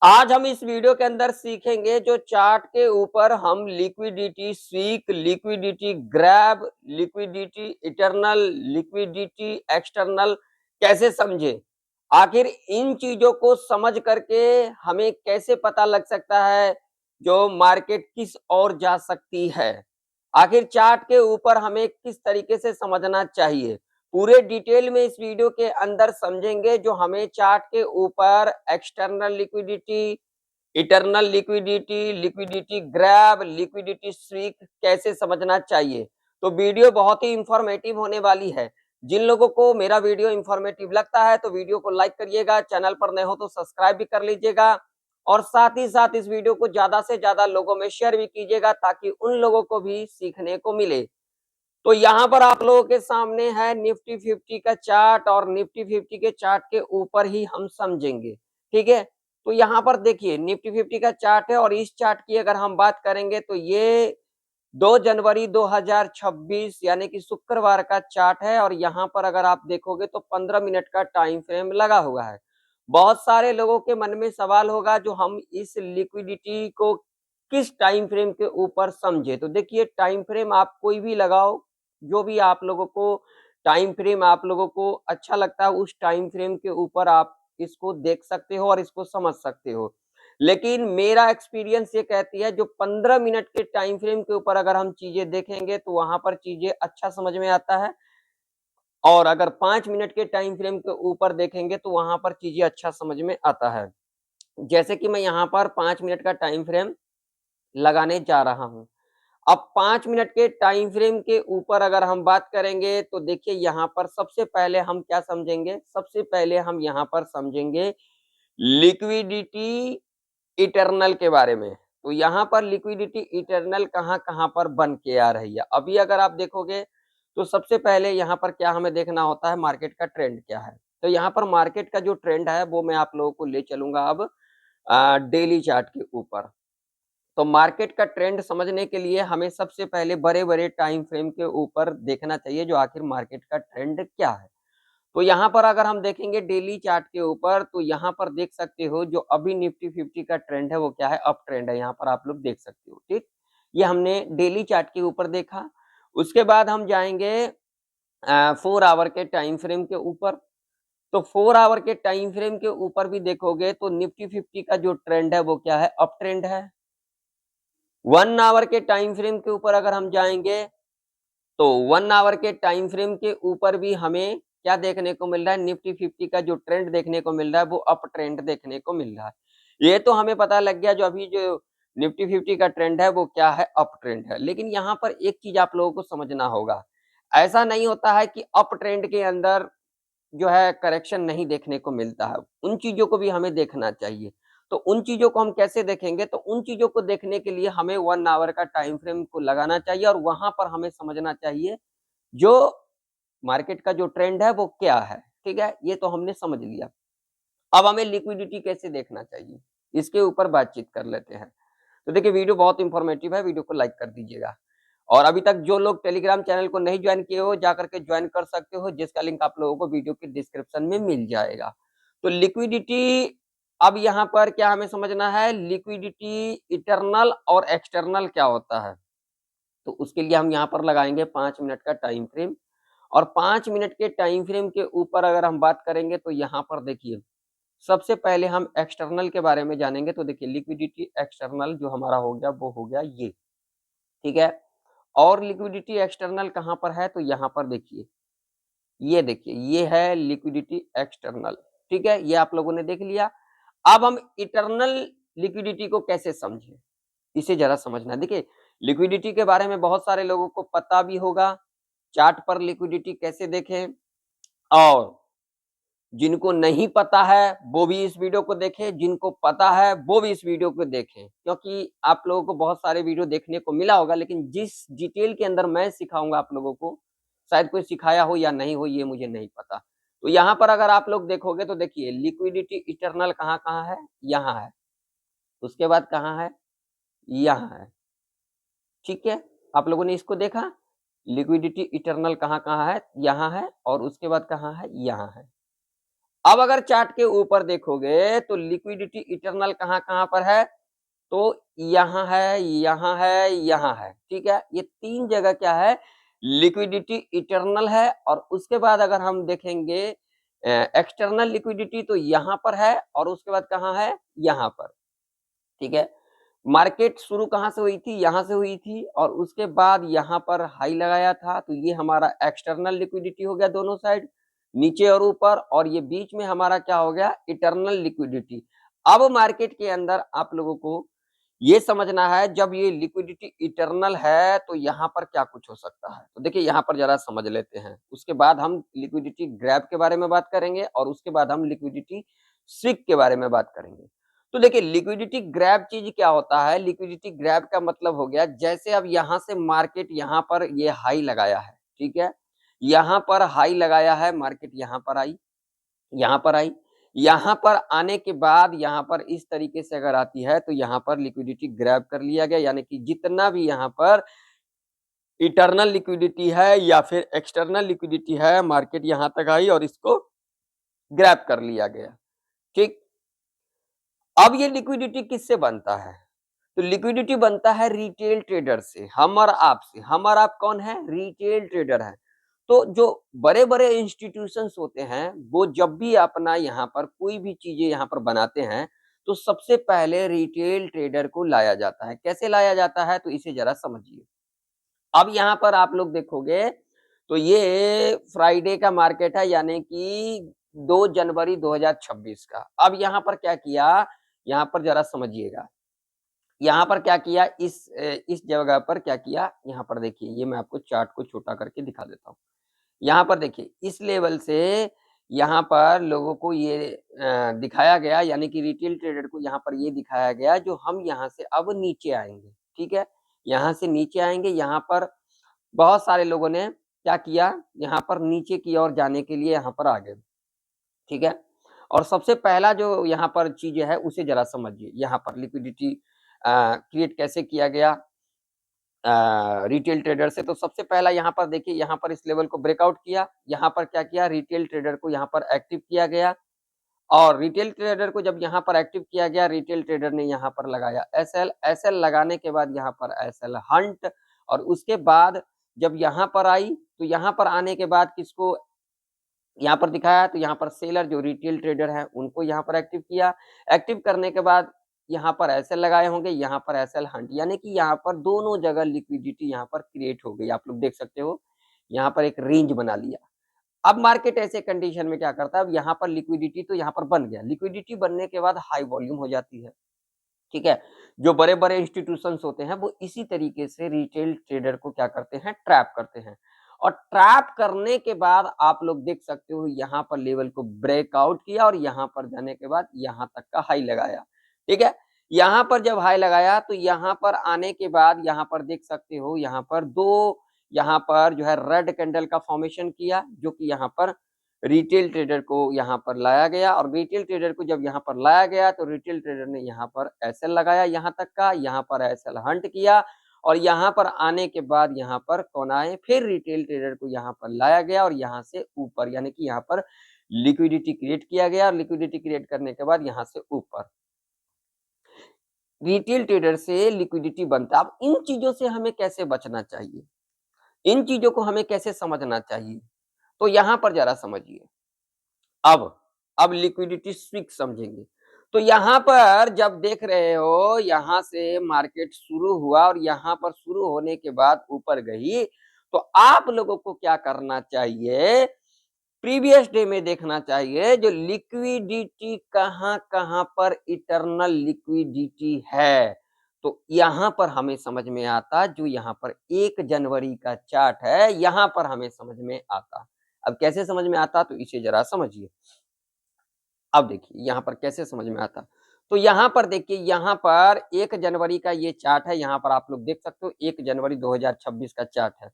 आज हम इस वीडियो के अंदर सीखेंगे जो चार्ट के ऊपर हम liquidity sweep, liquidity grab, liquidity internal, liquidity external कैसे समझे। आखिर इन चीजों को समझ करके हमें कैसे पता लग सकता है जो मार्केट किस ओर जा सकती है। आखिर चार्ट के ऊपर हमें किस तरीके से समझना चाहिए, पूरे डिटेल में इस वीडियो के अंदर समझेंगे जो हमें चार्ट के ऊपर external liquidity, internal liquidity, liquidity grab, liquidity SVEEP कैसे समझना चाहिए। तो वीडियो बहुत ही इंफॉर्मेटिव होने वाली है। जिन लोगों को मेरा वीडियो इंफॉर्मेटिव लगता है तो वीडियो को लाइक करिएगा, चैनल पर नए हो तो सब्सक्राइब भी कर लीजिएगा और साथ ही साथ इस वीडियो को ज्यादा से ज्यादा लोगों में शेयर भी कीजिएगा ताकि उन लोगों को भी सीखने को मिले। तो यहाँ पर आप लोगों के सामने है निफ्टी 50 का चार्ट और निफ्टी 50 के चार्ट के ऊपर ही हम समझेंगे। ठीक है, तो यहाँ पर देखिए निफ्टी 50 का चार्ट है और इस चार्ट की अगर हम बात करेंगे तो ये 2 जनवरी 2026 यानी कि शुक्रवार का चार्ट है और यहाँ पर अगर आप देखोगे तो 15 मिनट का टाइम फ्रेम लगा हुआ है। बहुत सारे लोगों के मन में सवाल होगा जो हम इस लिक्विडिटी को किस टाइम फ्रेम के ऊपर समझे। तो देखिए टाइम फ्रेम आप कोई भी लगाओ, जो भी आप लोगों को टाइम फ्रेम आप लोगों को अच्छा लगता है उस टाइम फ्रेम के ऊपर आप इसको देख सकते हो और इसको समझ सकते हो। लेकिन मेरा एक्सपीरियंस ये कहती है जो 15 मिनट के टाइम फ्रेम के ऊपर अगर हम चीजें देखेंगे तो वहां पर चीजें अच्छा समझ में आता है और अगर 5 मिनट के टाइम फ्रेम के ऊपर देखेंगे तो वहां पर चीजें अच्छा समझ में आता है। जैसे कि मैं यहाँ पर 5 मिनट का टाइम फ्रेम लगाने जा रहा हूँ। अब 5 मिनट के टाइम फ्रेम के ऊपर अगर हम बात करेंगे तो देखिए यहाँ पर सबसे पहले हम क्या समझेंगे, सबसे पहले हम यहाँ पर समझेंगे लिक्विडिटी इटर्नल के बारे में। तो यहाँ पर लिक्विडिटी इटर्नल कहाँ-कहाँ पर बन के आ रही है। अभी अगर आप देखोगे तो सबसे पहले यहाँ पर क्या हमें देखना होता है, मार्केट का ट्रेंड क्या है। तो यहाँ पर मार्केट का जो ट्रेंड है वो मैं आप लोगों को ले चलूंगा अब डेली चार्ट के ऊपर। तो मार्केट का ट्रेंड समझने के लिए हमें सबसे पहले बड़े-बड़े टाइम फ्रेम के ऊपर देखना चाहिए जो आखिर मार्केट का ट्रेंड क्या है। तो यहाँ पर अगर हम देखेंगे डेली चार्ट के ऊपर तो यहाँ पर देख सकते हो जो अभी निफ्टी 50 का ट्रेंड है वो क्या है, अप ट्रेंड है। यहाँ पर आप लोग देख सकते हो, ठीक। ये हमने डेली चार्ट के ऊपर देखा। उसके बाद हम जाएंगे 4 आवर के टाइम फ्रेम के ऊपर। तो 4 आवर के टाइम फ्रेम के ऊपर भी देखोगे तो निफ्टी 50 का जो ट्रेंड है वो क्या है, अप ट्रेंड है। 1 आवर के टाइम फ्रेम के ऊपर अगर हम जाएंगे तो 1 आवर के टाइम फ्रेम के ऊपर भी हमें क्या देखने को मिल रहा है, निफ्टी 50 का जो ट्रेंड देखने को मिल रहा है वो अप ट्रेंड देखने को मिल रहा है। ये तो हमें पता लग गया जो अभी जो निफ्टी 50 का ट्रेंड है वो क्या है, अप ट्रेंड है। लेकिन यहाँ पर एक चीज आप लोगों को समझना होगा, ऐसा नहीं होता है कि अप ट्रेंड के अंदर जो है करेक्शन नहीं देखने को मिलता है, उन चीजों को भी हमें देखना चाहिए। तो उन चीजों को हम कैसे देखेंगे, तो उन चीजों को देखने के लिए हमें 1 आवर का टाइम फ्रेम को लगाना चाहिए और वहां पर हमें समझना चाहिए जो मार्केट का जो ट्रेंड है वो क्या है। ठीक है, ये तो हमने समझ लिया। अब हमें लिक्विडिटी कैसे देखना चाहिए, इसके ऊपर बातचीत कर लेते हैं। तो देखिए वीडियो बहुत इंफॉर्मेटिव है, वीडियो को लाइक कर दीजिएगा और अभी तक जो लोग टेलीग्राम चैनल को नहीं ज्वाइन किए हो जाकर के ज्वाइन कर सकते हो, जिसका लिंक आप लोगों को वीडियो के डिस्क्रिप्शन में मिल जाएगा। तो लिक्विडिटी, अब यहाँ पर क्या हमें समझना है, लिक्विडिटी इंटरनल और एक्सटर्नल क्या होता है। तो उसके लिए हम यहाँ पर लगाएंगे 5 मिनट का टाइम फ्रेम और 5 मिनट के टाइम फ्रेम के ऊपर अगर हम बात करेंगे तो यहाँ पर देखिए सबसे पहले हम एक्सटर्नल के बारे में जानेंगे। तो देखिए लिक्विडिटी एक्सटर्नल जो हमारा हो गया वो हो गया ये, ठीक है। और लिक्विडिटी एक्सटर्नल कहाँ पर है, तो यहाँ पर देखिए, ये देखिए ये है लिक्विडिटी एक्सटर्नल, ठीक है, ये आप लोगों ने देख लिया। अब हम इंटरनल लिक्विडिटी को कैसे समझें, इसे जरा समझना। देखिए लिक्विडिटी के बारे में बहुत सारे लोगों को पता भी होगा, चार्ट पर लिक्विडिटी कैसे देखें, और जिनको नहीं पता है वो भी इस वीडियो को देखें, जिनको पता है वो भी इस वीडियो को देखें, क्योंकि आप लोगों को बहुत सारे वीडियो देखने को मिला होगा लेकिन जिस डिटेल के अंदर मैं सिखाऊंगा आप लोगों को शायद कोई सिखाया हो या नहीं हो, ये मुझे नहीं पता। तो यहाँ पर अगर आप लोग देखोगे तो देखिए लिक्विडिटी इंटरनल कहाँ-कहाँ है, यहाँ है। उसके बाद कहाँ है, यहाँ है, ठीक है। आप लोगों ने इसको देखा, लिक्विडिटी इंटरनल कहाँ-कहाँ है, यहाँ है, और उसके बाद कहाँ है, यहाँ है। अब अगर चार्ट के ऊपर देखोगे तो लिक्विडिटी इटरनल कहाँ पर है, तो यहाँ है, यहाँ है, यहाँ है, ठीक है। ये 3 जगह क्या है, लिक्विडिटी इटरनल है। और उसके बाद अगर हम देखेंगे एक्सटर्नल लिक्विडिटी तो यहाँ पर है, और उसके बाद कहाँ है, यहाँ पर, ठीक है। मार्केट शुरू कहाँ से हुई थी, यहाँ से हुई थी, और उसके बाद यहाँ पर हाई लगाया था, तो ये हमारा एक्सटर्नल लिक्विडिटी हो गया दोनों साइड, नीचे और ऊपर, और ये बीच में हमारा क्या हो गया, इंटरनल लिक्विडिटी। अब मार्केट के अंदर आप लोगों को ये समझना है, जब ये लिक्विडिटी इटर्नल है तो यहाँ पर क्या कुछ हो सकता है। तो देखिए यहाँ पर जरा समझ लेते हैं, उसके बाद हम लिक्विडिटी ग्रैब के बारे में बात करेंगे, और उसके बाद हम लिक्विडिटी स्विक के बारे में बात करेंगे। तो देखिए लिक्विडिटी ग्रैब चीज क्या होता है, लिक्विडिटी ग्रैब का मतलब हो गया, जैसे अब यहाँ से मार्केट यहाँ पर ये हाई लगाया है, ठीक है, यहाँ पर हाई लगाया है, मार्केट यहाँ पर आई, यहाँ पर आई, यहाँ पर आने के बाद यहाँ पर इस तरीके से अगर आती है तो यहाँ पर लिक्विडिटी ग्रैब कर लिया गया, यानी कि जितना भी यहाँ पर इंटरनल लिक्विडिटी है या फिर एक्सटर्नल लिक्विडिटी है, मार्केट यहाँ तक आई और इसको ग्रैब कर लिया गया, ठीक। अब ये लिक्विडिटी किससे बनता है, तो लिक्विडिटी बनता है रिटेल ट्रेडर से, हम और आप से। हम और आप कौन है, रिटेल ट्रेडर है। तो जो बड़े-बड़े इंस्टीट्यूशंस होते हैं, वो जब भी अपना यहाँ पर कोई भी चीजें यहाँ पर बनाते हैं, तो सबसे पहले रिटेल ट्रेडर को लाया जाता है। कैसे लाया जाता है, तो इसे जरा समझिए। अब यहाँ पर आप लोग देखोगे तो ये फ्राइडे का मार्केट है, यानी कि 2 जनवरी 2026 का। अब यहाँ पर क्या किया, यहाँ पर जरा समझिएगा। यहाँ पर क्या किया, इस जगह पर क्या किया, यहाँ पर देखिए, ये मैं आपको चार्ट को छोटा करके दिखा देता हूँ। यहाँ पर देखिए, इस लेवल से यहाँ पर लोगों को ये दिखाया गया, यानी कि रिटेल ट्रेडर को यहाँ पर ये दिखाया गया, जो हम यहाँ से अब नीचे आएंगे, ठीक है। यहाँ से नीचे आएंगे, यहाँ पर बहुत सारे लोगों ने क्या किया, यहाँ पर नीचे की ओर जाने के लिए यहाँ पर आ गए, ठीक है। और सबसे पहला जो यहाँ पर चीज है उसे जरा समझिए। यहाँ पर लिक्विडिटी क्रिएट कैसे किया गया रिटेल ट्रेडर से, तो सबसे पहला यहाँ पर देखिए, यहाँ पर इस लेवल को ब्रेकआउट किया, यहाँ पर क्या किया, रिटेल ट्रेडर को यहाँ पर एक्टिव किया गया, और रिटेल ट्रेडर को जब यहाँ पर एक्टिव किया गया, रिटेल ट्रेडर ने यहाँ पर लगाया एसएल, एसएल लगाने के बाद यहाँ पर एसएल हंट, और उसके बाद जब यहाँ पर आई, तो यहाँ पर आने के बाद किसको यहाँ पर दिखाया, तो यहाँ पर सेलर जो रिटेल ट्रेडर है उनको यहाँ पर एक्टिव किया। एक्टिव करने के बाद यहाँ पर एसएल लगाए होंगे, यहाँ पर एसएल हंट, यानी कि यहाँ पर दोनों जगह लिक्विडिटी यहाँ पर क्रिएट हो गई। आप लोग देख सकते हो, यहाँ पर एक रेंज बना लिया। अब मार्केट ऐसे कंडीशन में क्या करता है, अब यहाँ पर लिक्विडिटी तो यहाँ पर बन गया, लिक्विडिटी बनने के बाद हाई वॉल्यूम हो जाती है, ठीक है। जो बड़े-बड़े इंस्टीट्यूशंस होते हैं वो इसी तरीके से रिटेल ट्रेडर को क्या करते हैं, ट्रैप करते हैं। और ट्रैप करने के बाद आप लोग देख सकते हो, यहाँ पर लेवल को ब्रेकआउट किया, और यहाँ पर जाने के बाद यहाँ तक का हाई लगाया, ठीक है। यहाँ पर जब हाई लगाया तो यहाँ पर आने के बाद यहाँ पर देख सकते हो, यहाँ पर यहाँ पर जो है रेड कैंडल का फॉर्मेशन किया, जो कि यहाँ पर रिटेल ट्रेडर को यहाँ पर लाया गया। और रिटेल ट्रेडर को जब यहाँ पर लाया गया तो रिटेल ट्रेडर ने यहाँ पर एसएल लगाया, यहाँ तक का, यहाँ पर एसएल हंट किया, और यहाँ पर आने के बाद यहाँ पर कौन आए, फिर रिटेल ट्रेडर को यहाँ पर लाया गया, और यहाँ से ऊपर, यानी कि यहाँ पर लिक्विडिटी क्रिएट किया गया, और लिक्विडिटी क्रिएट करने के बाद यहाँ से ऊपर रिटेल ट्रेडर से लिक्विडिटी बनता है। अब इन चीजों से हमें कैसे बचना चाहिए, इन चीजों को हमें कैसे समझना चाहिए, तो यहाँ पर जरा समझिए। अब लिक्विडिटी स्विक समझेंगे। तो यहाँ पर जब देख रहे हो, यहाँ से मार्केट शुरू हुआ और यहाँ पर शुरू होने के बाद ऊपर गई, तो आप लोगों को क्या करना चाहिए, प्रीवियस डे में देखना चाहिए जो लिक्विडिटी कहाँ पर इटरनल लिक्विडिटी है। तो यहाँ पर हमें समझ में आता, जो यहाँ पर 1 जनवरी का चार्ट है, यहाँ पर हमें समझ में आता। अब कैसे समझ में आता, तो इसे जरा समझिए। अब देखिए यहाँ पर कैसे समझ में आता, तो यहाँ पर देखिए, यहाँ पर 1 जनवरी का ये चार्ट है, यहाँ पर आप लोग देख सकते हो 1 जनवरी 2026 का चार्ट है।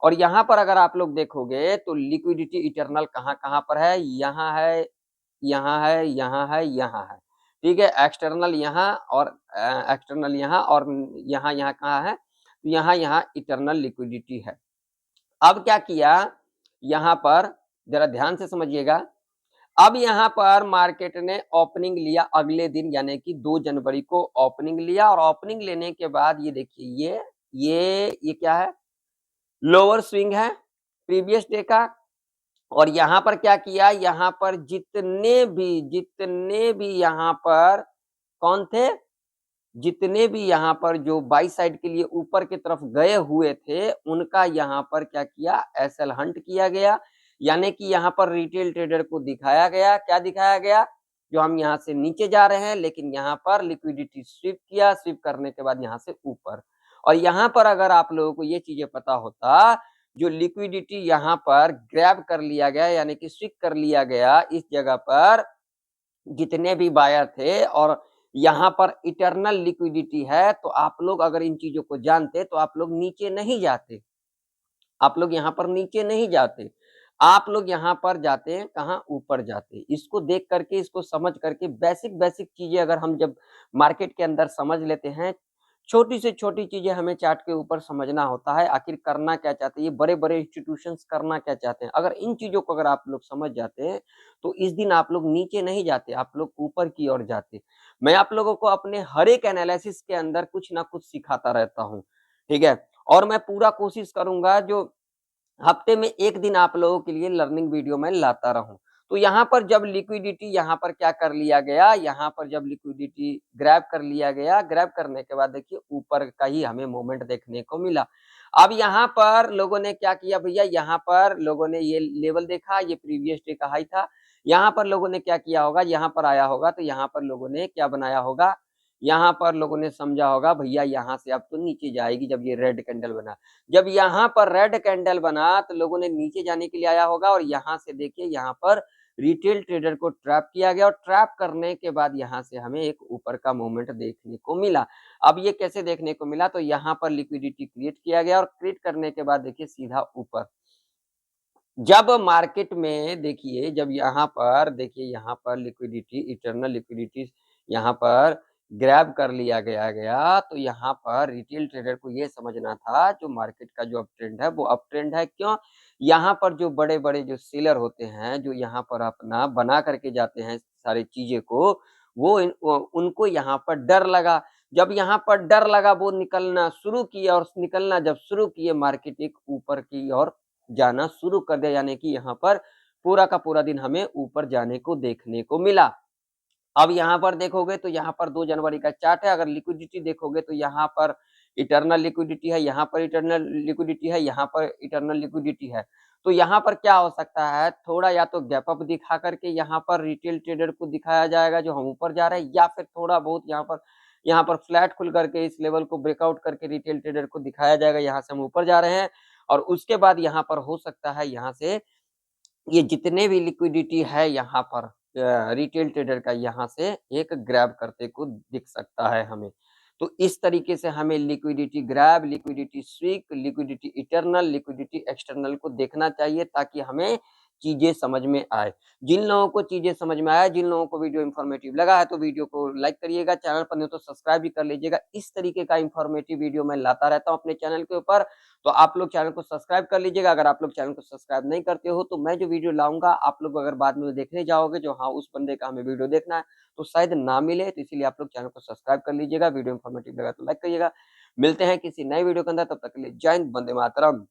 और यहाँ पर अगर आप लोग देखोगे तो लिक्विडिटी इटरनल कहाँ पर है, यहाँ है, यहाँ है, यहाँ है, यहाँ है, ठीक है। एक्सटर्नल यहाँ और एक्सटर्नल यहाँ, और यहाँ कहाँ है, तो यहाँ इटरनल लिक्विडिटी है। अब क्या किया, यहाँ पर जरा ध्यान से समझिएगा। अब यहाँ पर मार्केट ने ओपनिंग लिया अगले दिन, यानी कि 2 जनवरी को ओपनिंग लिया, और ओपनिंग लेने के बाद ये देखिए ये क्या है, लोअर स्विंग है प्रीवियस डे का। और यहाँ पर क्या किया, यहाँ पर जितने भी यहाँ पर कौन थे, जितने भी यहाँ पर जो बाई साइड के लिए ऊपर की तरफ गए हुए थे, उनका यहाँ पर क्या किया, एसएल हंट किया गया। यानी कि यहाँ पर रिटेल ट्रेडर को दिखाया गया, क्या दिखाया गया, जो हम यहाँ से नीचे जा रहे हैं, लेकिन यहाँ पर लिक्विडिटी स्वीप किया, स्वीप करने के बाद यहाँ से ऊपर। और यहाँ पर अगर आप लोगों को ये चीजें पता होता, जो लिक्विडिटी यहाँ पर ग्रैब कर लिया गया, यानी कि स्वीप कर लिया गया इस जगह पर, जितने भी बायर थे, और यहाँ पर इटर्नल लिक्विडिटी है, तो आप लोग अगर इन चीजों को जानते तो आप लोग नीचे नहीं जाते, आप लोग यहाँ पर नीचे नहीं जाते, आप लोग यहाँ पर जाते हैं कहाँ, ऊपर जाते। इसको देख करके, इसको समझ करके, बेसिक बेसिक चीजें अगर हम जब मार्केट के अंदर समझ लेते हैं, छोटी से छोटी चीजें हमें चार्ट के ऊपर समझना होता है, आखिर करना क्या चाहते हैं, ये बड़े बड़े इंस्टीट्यूशंस करना क्या चाहते हैं। अगर इन चीजों को अगर आप लोग समझ जाते हैं, तो इस दिन आप लोग नीचे नहीं जाते, आप लोग ऊपर की ओर जाते। मैं आप लोगों को अपने हर एक एनालिसिस के अंदर कुछ ना कुछ सिखाता रहता हूँ, ठीक है। और मैं पूरा कोशिश करूंगा जो हफ्ते में 1 दिन आप लोगों के लिए लर्निंग वीडियो मैं लाता रहूं। तो यहाँ पर जब लिक्विडिटी यहाँ पर क्या कर लिया गया, यहाँ पर जब लिक्विडिटी ग्रैब कर लिया गया, ग्रैब करने के बाद देखिए ऊपर का ही हमें मूवमेंट देखने को मिला। अब यहाँ पर लोगों ने क्या किया भैया, यहाँ पर लोगों ने ये लेवल देखा, ये प्रीवियस डे का हाई था, यहाँ पर लोगों ने क्या किया होगा, यहाँ पर आया होगा, तो यहाँ पर लोगों ने क्या बनाया होगा, यहाँ पर लोगों ने समझा होगा भैया यहाँ से अब तो नीचे जाएगी, जब ये रेड कैंडल बना, जब यहाँ पर रेड कैंडल बना, तो लोगों ने नीचे जाने के लिए आया होगा, और यहाँ से देखिए यहाँ पर रिटेल ट्रेडर को ट्रैप किया गया, और ट्रैप करने के बाद यहाँ से हमें एक ऊपर का मूवमेंट देखने को मिला। अब ये कैसे देखने को मिला, तो यहाँ पर लिक्विडिटी क्रिएट किया गया, और क्रिएट करने के बाद देखिए सीधा ऊपर। जब मार्केट में देखिए, जब यहाँ पर देखिए, यहाँ पर लिक्विडिटी, इटर्नल लिक्विडिटी यहाँ पर ग्रैब कर लिया गया, तो यहाँ पर रिटेल ट्रेडर को ये समझना था जो मार्केट का जो अप ट्रेंड है वो अप ट्रेंड है। क्यों, यहाँ पर जो बड़े बड़े जो सेलर होते हैं, जो यहाँ पर अपना बना करके जाते हैं सारी चीजें को, उनको यहाँ पर डर लगा। जब यहाँ पर डर लगा, वो निकलना शुरू किया, और निकलना जब शुरू किए, मार्केट एक ऊपर की ओर जाना शुरू कर दिया, यानी कि यहाँ पर पूरा का पूरा दिन हमें ऊपर जाने को देखने को मिला। अब यहाँ पर देखोगे तो यहाँ पर 2 जनवरी का चार्ट है, अगर लिक्विडिटी देखोगे तो यहाँ पर इटर्नल लिक्विडिटी है, यहाँ पर इटर्नल लिक्विडिटी है, यहाँ पर इटर्नल लिक्विडिटी है। तो यहाँ पर क्या हो सकता है, थोड़ा या तो गैप अप दिखा करके यहाँ पर रिटेल ट्रेडर को दिखाया जाएगा जो हम ऊपर जा रहे हैं, या फिर थोड़ा बहुत यहाँ पर फ्लैट खुल करके इस लेवल को ब्रेकआउट करके रिटेल ट्रेडर को दिखाया जाएगा यहाँ से हम ऊपर जा रहे हैं। और उसके बाद यहाँ पर हो सकता है यहाँ से ये जितने भी लिक्विडिटी है यहाँ पर रिटेल ट्रेडर का, यहाँ से एक ग्रैब करते को दिख सकता है हमें। तो इस तरीके से हमें liquidity grab, liquidity SVEEP, liquidity internal, liquidity external को देखना चाहिए, ताकि हमें चीजें समझ में आए। जिन लोगों को चीजें समझ में आए, जिन लोगों को वीडियो इन्फॉर्मेटिव लगा है, तो वीडियो को लाइक करिएगा, चैनल पर नहीं तो सब्सक्राइब भी कर लीजिएगा। इस तरीके का इन्फॉर्मेटिव वीडियो मैं लाता रहता हूँ अपने चैनल के ऊपर, तो आप लोग चैनल को सब्सक्राइब कर लीजिएगा। अगर आप लोग चैनल को सब्सक्राइब नहीं करते हो, तो मैं जो वीडियो लाऊंगा, आप लोग अगर बाद में देखने जाओगे जो हाँ उस बंदे का हमें वीडियो देखना है, तो शायद ना मिले, तो इसीलिए आप लोग चैनल को सब्सक्राइब कर लीजिएगा। वीडियो इन्फॉर्मेटिव लगा तो लाइक करिएगा। मिलते हैं किसी नए वीडियो के अंदर, तब तक के लिए जय हिंद, वंदे मातरम।